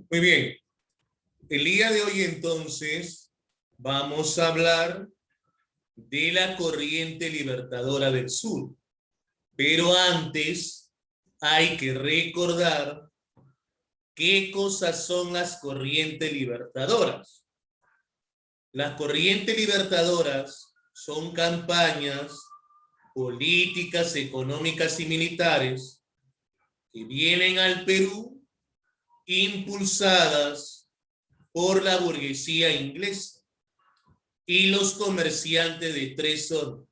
Muy bien. El día de hoy entonces vamos a hablar de la corriente libertadora del sur. Pero antes hay que recordar qué cosas son las corrientes libertadoras. Las corrientes libertadoras son campañas políticas, económicas y militares que vienen al Perú impulsadas por la burguesía inglesa y los comerciantes de tres zonas: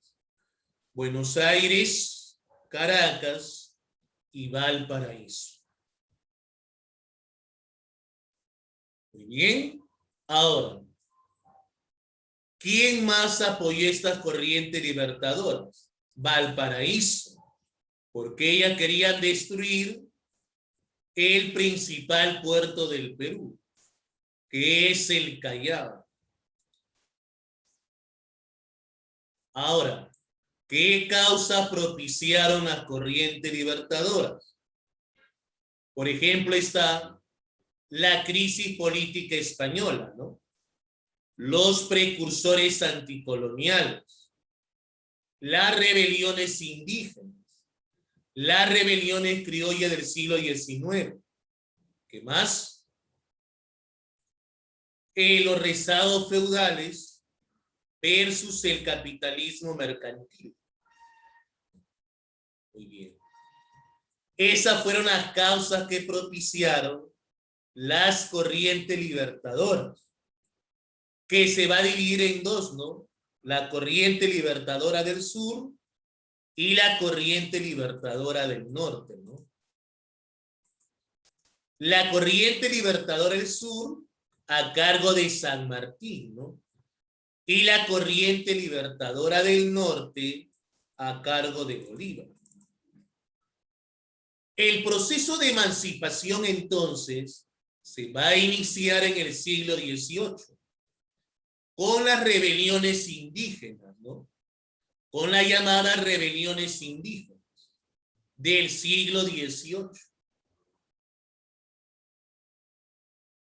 Buenos Aires, Caracas y Valparaíso. Muy bien. Ahora, ¿quién más apoyó estas corrientes libertadoras? Valparaíso, porque ellas querían destruir el principal puerto del Perú, que es el Callao. Ahora, ¿qué causas propiciaron las corrientes libertadoras? Por ejemplo, está la crisis política española, ¿no? Los precursores anticoloniales, las rebeliones indígenas, las rebeliones criollas del siglo XIX. ¿Qué más? Los rezados feudales versus el capitalismo mercantil. Muy bien. Esas fueron las causas que propiciaron las corrientes libertadoras, que se va a dividir en dos, ¿no? La corriente libertadora del sur y la corriente libertadora del norte, ¿no? La corriente libertadora del sur a cargo de San Martín, ¿no? Y la corriente libertadora del norte a cargo de Bolívar. El proceso de emancipación entonces se va a iniciar en el siglo XVIII con las rebeliones indígenas, ¿no? Con las llamadas rebeliones indígenas del siglo XVIII.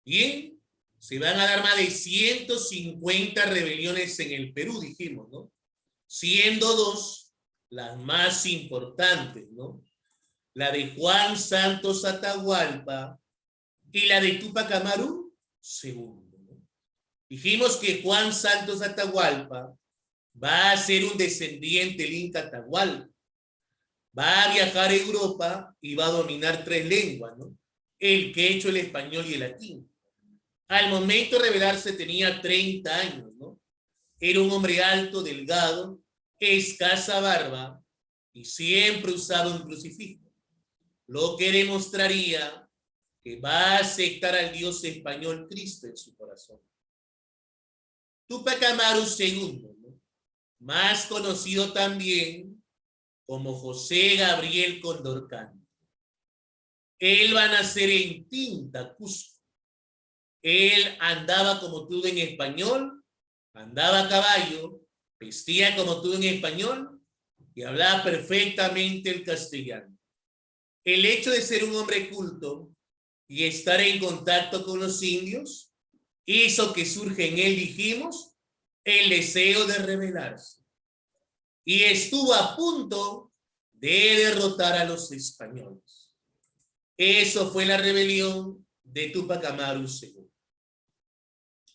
Bien, se van a dar más de 150 rebeliones en el Perú, dijimos, ¿no? Siendo dos las más importantes, ¿no? La de Juan Santos Atahualpa y la de Túpac Amaru II, ¿no? Dijimos que Juan Santos Atahualpa va a ser un descendiente del Inca Atahualpa, va a viajar a Europa y va a dominar tres lenguas, ¿no? El quechua, el español y el latín. Al momento de rebelarse tenía 30 años, ¿no? Era un hombre alto, delgado, escasa barba y siempre usaba un crucifijo, lo que demostraría que va a aceptar al Dios español Cristo en su corazón. Túpac Amaru II, ¿no? Más conocido también como José Gabriel Condorcanqui. Él va a nacer en Tinta, Cusco. Él andaba como tú en español, andaba a caballo, vestía como tú en español y hablaba perfectamente el castellano. El hecho de ser un hombre culto y estar en contacto con los indios hizo que surja en él, dijimos, el deseo de rebelarse. Y estuvo a punto de derrotar a los españoles. Eso fue la rebelión de Túpac Amaru II.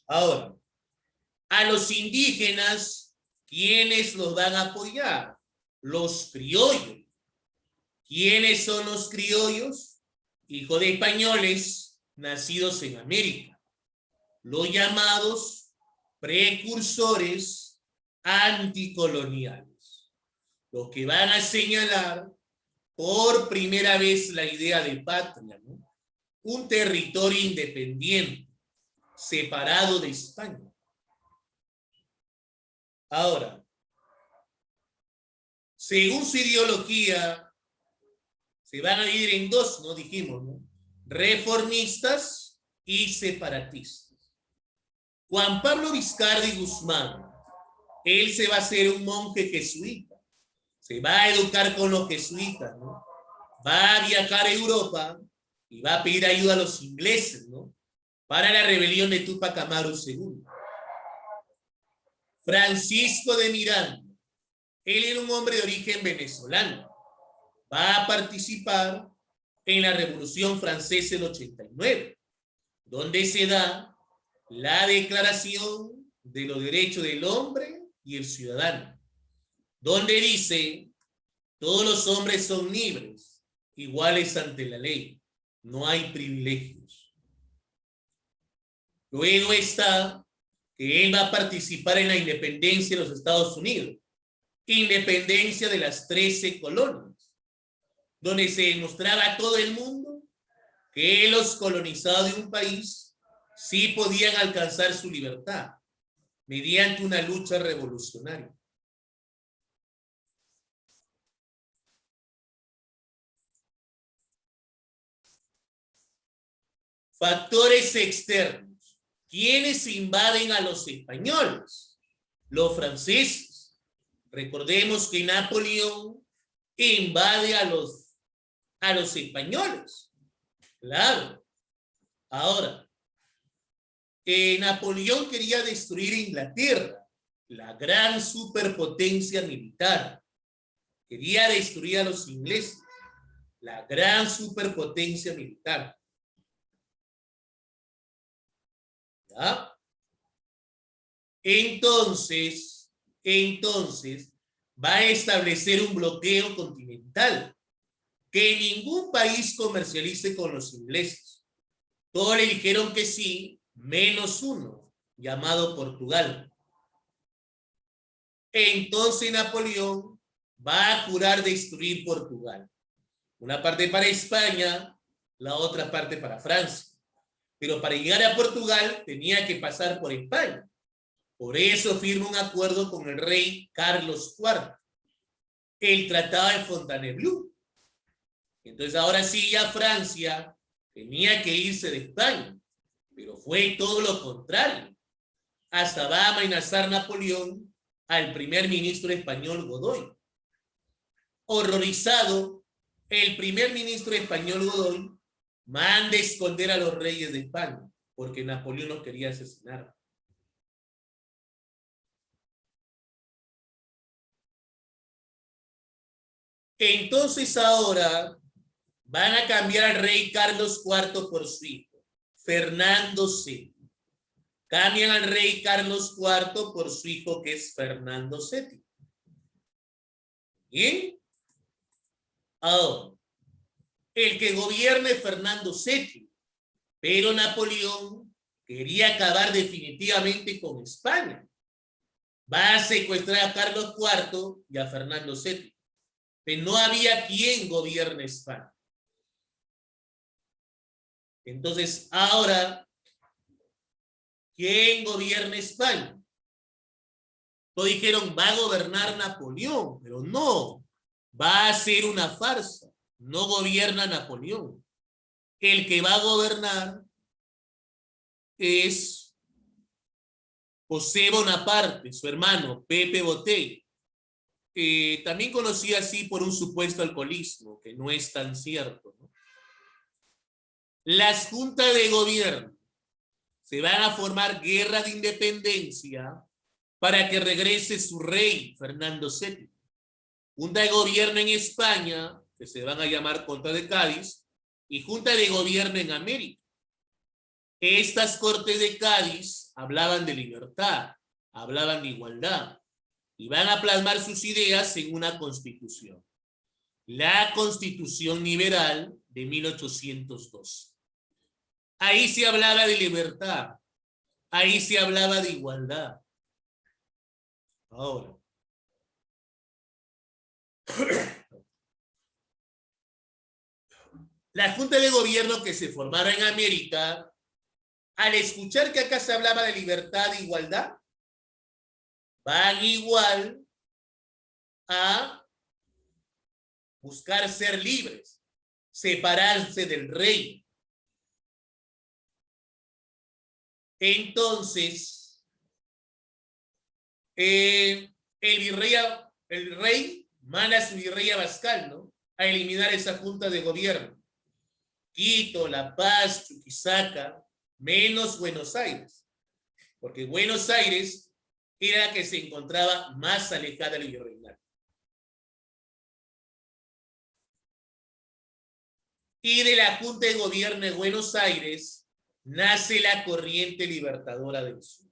Ahora, a los indígenas, ¿quiénes los van a apoyar? Los criollos. ¿Quiénes son los criollos? Hijos de españoles nacidos en América. Los llamados precursores anticoloniales. Los que van a señalar por primera vez la idea de patria, ¿no? Un territorio independiente, separado de España. Ahora, según su ideología, se van a dividir en dos, ¿no? Dijimos, ¿no? Reformistas y separatistas. Juan Pablo Vizcarra y Guzmán, él se va a hacer un monje jesuita, se va a educar con los jesuitas, ¿no? Va a viajar a Europa y va a pedir ayuda a los ingleses, ¿no? para la rebelión de Túpac Amaru II. Francisco de Miranda, él era un hombre de origen venezolano, va a participar en la Revolución Francesa del 89, donde se da la Declaración de los Derechos del Hombre y el Ciudadano, donde dice: todos los hombres son libres, iguales ante la ley, no hay privilegios. Luego está que él va a participar en la independencia de los Estados Unidos, independencia de las 13 colonias, donde se demostraba a todo el mundo que los colonizados de un país sí podían alcanzar su libertad mediante una lucha revolucionaria. Factores externos. ¿Quiénes invaden a los españoles? Los franceses. Recordemos que Napoleón invade a los españoles. Claro. Ahora, Napoleón quería destruir Inglaterra, la gran superpotencia militar. Quería destruir a los ingleses, la gran superpotencia militar. ¿Ya? Entonces, va a establecer un bloqueo continental, que ningún país comercialice con los ingleses. Todos le dijeron que sí, menos uno, llamado Portugal. Entonces Napoleón va a jurar destruir Portugal. Una parte para España, la otra parte para Francia. Pero para llegar a Portugal tenía que pasar por España. Por eso firma un acuerdo con el rey Carlos IV, el Tratado de Fontainebleau. Entonces ahora sí ya Francia tenía que irse de España, pero fue todo lo contrario. Hasta va a amenazar Napoleón al primer ministro español Godoy. Horrorizado, el primer ministro español Godoy manda esconder a los reyes de España, porque Napoleón los quería asesinar. Entonces ahora van a cambiar al rey Carlos IV por su hijo, Fernando VII. Cambian al rey Carlos IV por su hijo, que es Fernando VII. ¿Bien? Ahora, el que gobierne es Fernando VII, pero Napoleón quería acabar definitivamente con España. Va a secuestrar a Carlos IV y a Fernando VII, pero no había quien gobierne España. Entonces, ahora, ¿quién gobierna España? Todos dijeron, va a gobernar Napoleón, pero no, va a ser una farsa. No gobierna Napoleón. El que va a gobernar es José Bonaparte, su hermano, Pepe Botella. También conocido así por un supuesto alcoholismo, que no es tan cierto, ¿no? Las juntas de gobierno se van a formar guerra de independencia para que regrese su rey, Fernando VII. Junta de gobierno en España, que se van a llamar Junta de Cádiz, y Junta de Gobierno en América. Estas Cortes de Cádiz hablaban de libertad, hablaban de igualdad, y van a plasmar sus ideas en una constitución. La Constitución Liberal de 1802. Ahí se hablaba de libertad, ahí se hablaba de igualdad. Ahora, la Junta de Gobierno que se formara en América, al escuchar que acá se hablaba de libertad e igualdad, van igual a buscar ser libres, separarse del rey. Entonces, el rey manda a su virrey Abascal, ¿no?, a eliminar esa junta de gobierno. Quito, La Paz, Chuquisaca, menos Buenos Aires, porque Buenos Aires era la que se encontraba más alejada del virreinato. Y de la Junta de Gobierno de Buenos Aires nace la Corriente Libertadora del Sur.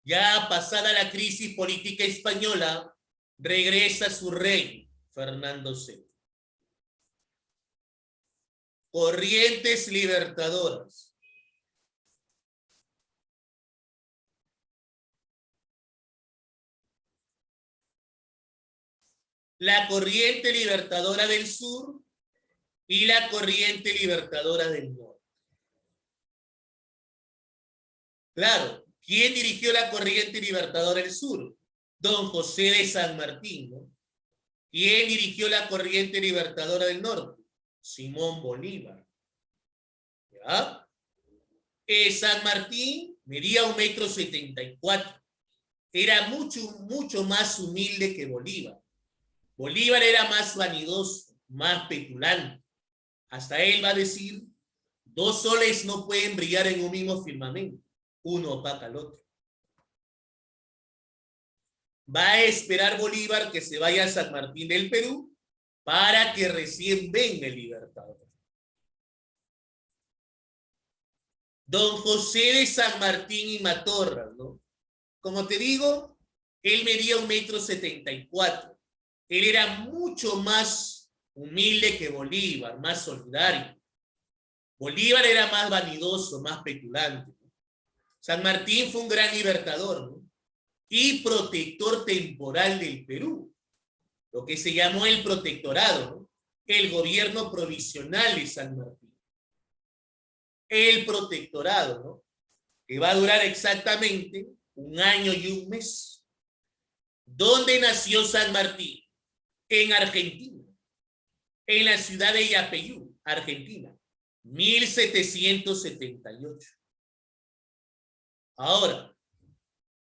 Ya pasada la crisis política española, regresa su rey, Fernando VII. Corrientes libertadoras. La Corriente Libertadora del Sur y la Corriente Libertadora del Norte. Claro, ¿quién dirigió la Corriente Libertadora del Sur? Don José de San Martín, ¿no? ¿Quién dirigió la Corriente Libertadora del Norte? Simón Bolívar. ¿Ya? San Martín medía 1,74 m. Era mucho más humilde que Bolívar. Bolívar era más vanidoso, más petulante. Hasta él va a decir, 2 soles no pueden brillar en un mismo firmamento. Uno opaca al otro. Va a esperar Bolívar que se vaya a San Martín del Perú para que recién venga el Libertador. Don José de San Martín y Matorras, ¿no? Como te digo, él medía 1,74 m. Él era mucho más humilde que Bolívar, más solidario. Bolívar era más vanidoso, más petulante. San Martín fue un gran libertador, ¿no? Y protector temporal del Perú, lo que se llamó el protectorado, ¿no? El gobierno provisional de San Martín. El protectorado, ¿no? Que va a durar exactamente 1 año y 1 mes. ¿Dónde nació San Martín? En Argentina, en la ciudad de Yapeyú, Argentina, 1778. Ahora,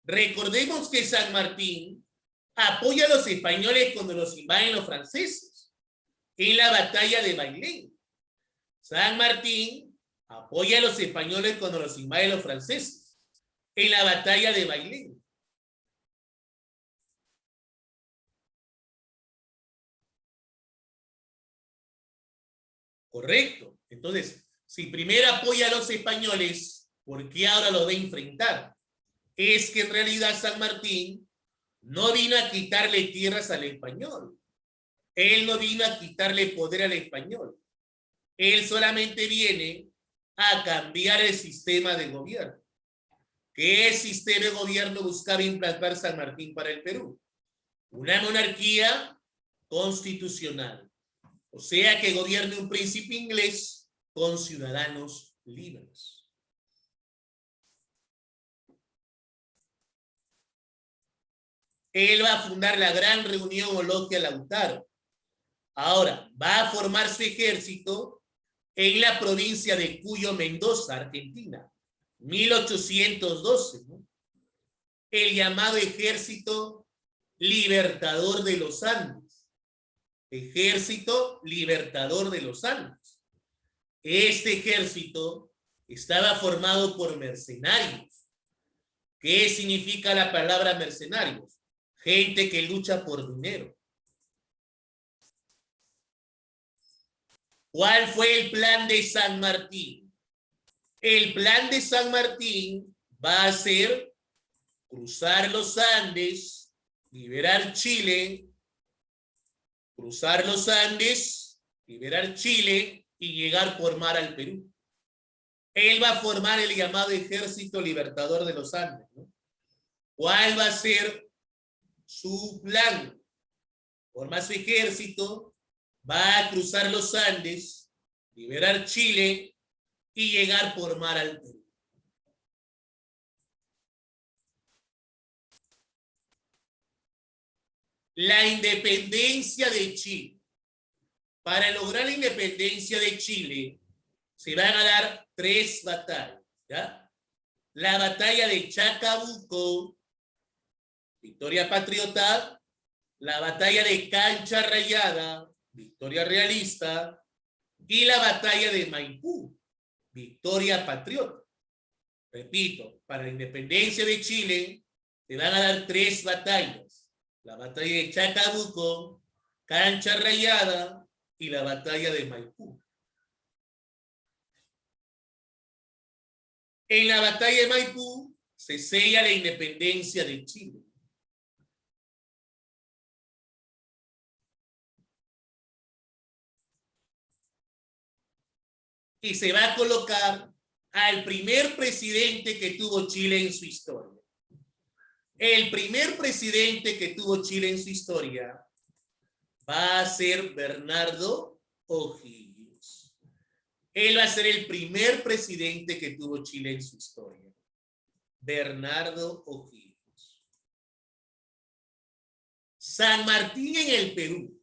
recordemos que San Martín apoya a los españoles cuando los invaden los franceses, en la batalla de Bailén. San Martín apoya a los españoles cuando los invaden los franceses, en la batalla de Bailén. Correcto. Entonces, si primero apoya a los españoles, ¿por qué ahora los va a enfrentar? Es que en realidad San Martín no vino a quitarle tierras al español. Él no vino a quitarle poder al español. Él solamente viene a cambiar el sistema de gobierno. ¿Qué sistema de gobierno buscaba implantar San Martín para el Perú? Una monarquía constitucional. O sea, que gobierne un príncipe inglés con ciudadanos libres. Él va a fundar la Gran Reunión o Logia Lautaro. Ahora, va a formar su ejército en la provincia de Cuyo, Mendoza, Argentina, 1812, ¿no? El llamado Ejército Libertador de los Andes. Ejército Libertador de los Andes. Este ejército estaba formado por mercenarios. ¿Qué significa la palabra mercenarios? Gente que lucha por dinero. ¿Cuál fue el plan de San Martín? El plan de San Martín va a ser cruzar los Andes, liberar Chile, cruzar los Andes, liberar Chile y llegar por mar al Perú. Él va a formar el llamado Ejército Libertador de los Andes, ¿no? ¿Cuál va a ser su plan? Forma su ejército, va a cruzar los Andes, liberar Chile y llegar por mar al Perú. La independencia de Chile. Para lograr la independencia de Chile, se van a dar 3 batallas, ¿ya? La batalla de Chacabuco, victoria patriota, la batalla de Cancha Rayada, victoria realista, y la batalla de Maipú, victoria patriota. Repito, para la independencia de Chile, te van a dar 3 batallas. La batalla de Chacabuco, Cancha Rayada y la batalla de Maipú. En la batalla de Maipú se sella la independencia de Chile. Y se va a colocar al primer presidente que tuvo Chile en su historia. El primer presidente que tuvo Chile en su historia va a ser Bernardo O'Higgins. Él va a ser el primer presidente que tuvo Chile en su historia. Bernardo O'Higgins. San Martín en el Perú.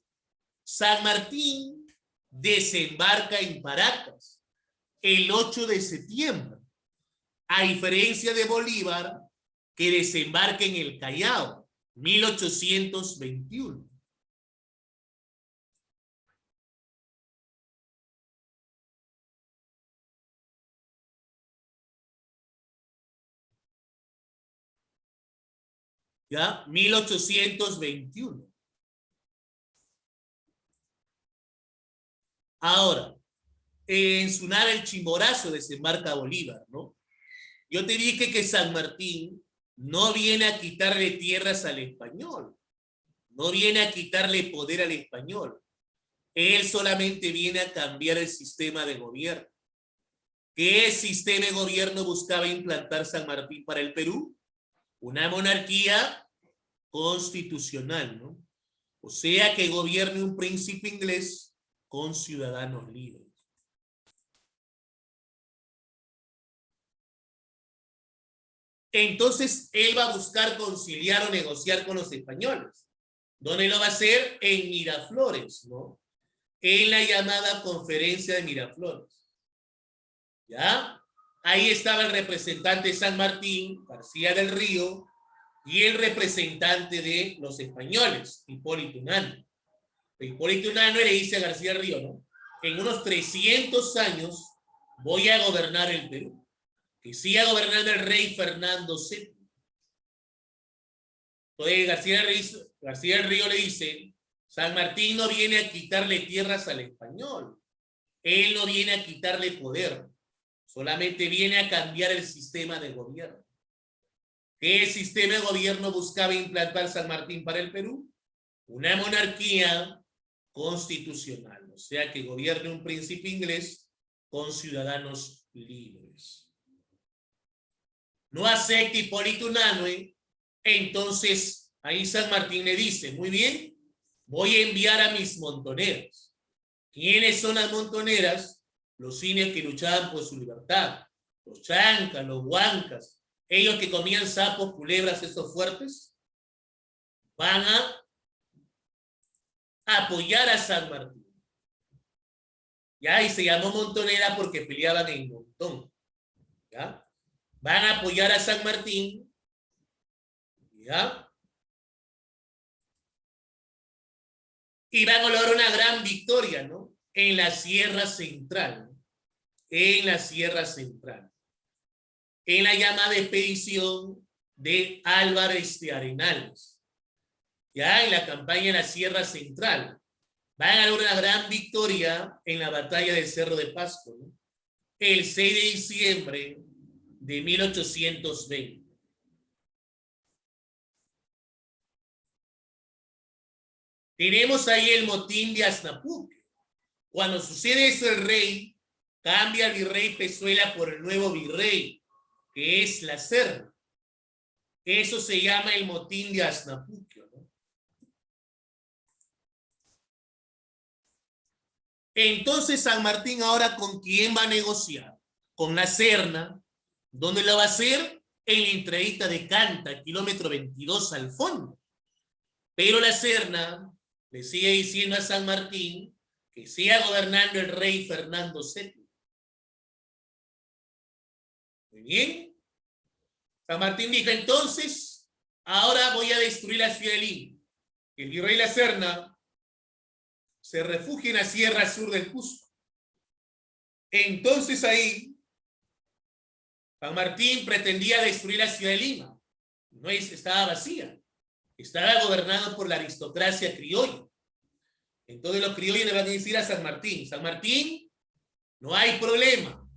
San Martín desembarca en Paracas el 8 de septiembre, a diferencia de Bolívar, que desembarca en el Callao, 1821. ¿Ya? 1821. Ahora, en su nave el Chimborazo desembarca Bolívar, ¿no? Yo te dije que San Martín no viene a quitarle tierras al español, no viene a quitarle poder al español. Él solamente viene a cambiar el sistema de gobierno. ¿Qué sistema de gobierno buscaba implantar San Martín para el Perú? Una monarquía constitucional, ¿no? O sea, que gobierne un príncipe inglés con ciudadanos libres. Entonces, él va a buscar conciliar o negociar con los españoles. ¿Dónde lo va a hacer? En Miraflores, ¿no? En la llamada Conferencia de Miraflores. ¿Ya? Ahí estaba el representante de San Martín, García del Río, y el representante de los españoles, Hipólito Unanue. Hipólito Unanue le dice a García del Río, ¿no? En unos 300 años voy a gobernar el Perú. Que siga gobernando el rey Fernando VII. Entonces García del Río le dice, San Martín no viene a quitarle tierras al español. Él no viene a quitarle poder. Solamente viene a cambiar el sistema de gobierno. ¿Qué sistema de gobierno buscaba implantar San Martín para el Perú? Una monarquía constitucional. O sea, que gobierne un príncipe inglés con ciudadanos libres. No acepta Hipólito Unanue, entonces ahí San Martín le dice, muy bien, voy a enviar a mis montoneras. ¿Quiénes son las montoneras? Los indios que luchaban por su libertad, los chancas, los huancas, ellos que comían sapos, culebras, esos fuertes, van a apoyar a San Martín. ¿Ya? Y se llamó montonera porque peleaban en montón. ¿Ya? Van a apoyar a San Martín, ¿ya? Y van a lograr una gran victoria, ¿no? En la Sierra Central, ¿no? En la Sierra Central. En la llamada expedición de Álvarez de Arenales, ya en la campaña en la Sierra Central. Van a lograr una gran victoria en la batalla del Cerro de Pasco, ¿no? El 6 de diciembre de 1820. Tenemos ahí el motín de Aznapuque. Cuando sucede eso, el rey cambia al virrey Pezuela por el nuevo virrey, que es la Serna. Eso se llama el motín de Aznapuque, ¿no? Entonces San Martín ahora ¿con quién va a negociar? Con la Serna. ¿Dónde lo va a hacer? En la entradita de Canta, kilómetro 22 al fondo. Pero la Serna le sigue diciendo a San Martín que siga gobernando el rey Fernando VII. Muy bien. San Martín dijo, entonces, ahora voy a destruir la ciudad de Lima. el virrey La Serna se refugia en la sierra sur del Cusco. Entonces ahí, San Martín pretendía destruir la ciudad de Lima. Estaba vacía. Estaba gobernado por la aristocracia criolla. Entonces los criollos le van a decir a San Martín, no hay problema.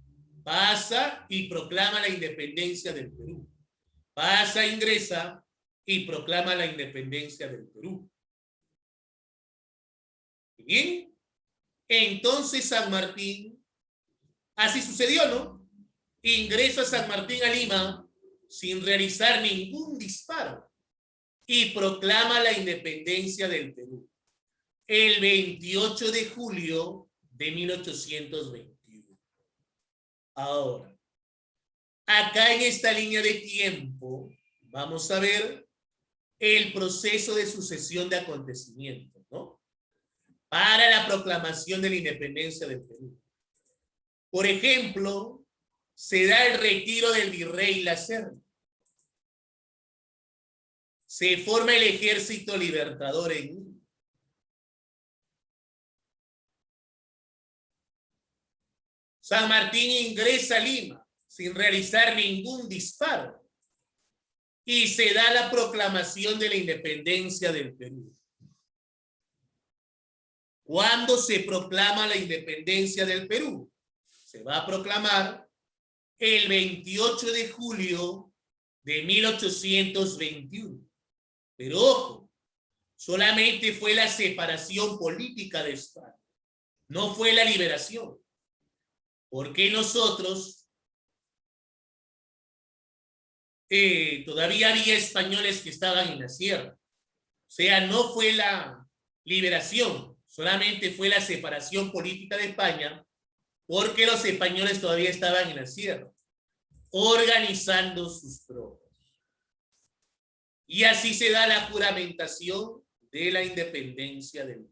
Pasa y proclama la independencia del Perú. Pasa, ingresa y proclama la independencia del Perú. Bien, entonces San Martín, así sucedió, ¿no? Ingresa San Martín a Lima sin realizar ningún disparo y proclama la independencia del Perú el 28 de julio de 1821. Ahora, acá en esta línea de tiempo vamos a ver el proceso de sucesión de acontecimientos, ¿no? Para la proclamación de la independencia del Perú. Por ejemplo, se da el retiro del virrey La Serna. Se forma el Ejército Libertador en Lima. San Martín ingresa a Lima sin realizar ningún disparo y se da la proclamación de la independencia del Perú. ¿Cuándo se proclama la independencia del Perú? Se va a proclamar el 28 de julio de 1821. Pero ojo, solamente fue la separación política de España, no fue la liberación. Porque nosotros todavía había españoles que estaban en la sierra. O sea, no fue la liberación, solamente fue la separación política de España, porque los españoles todavía estaban en la sierra, organizando sus tropas. Y así se da la juramentación de la independencia del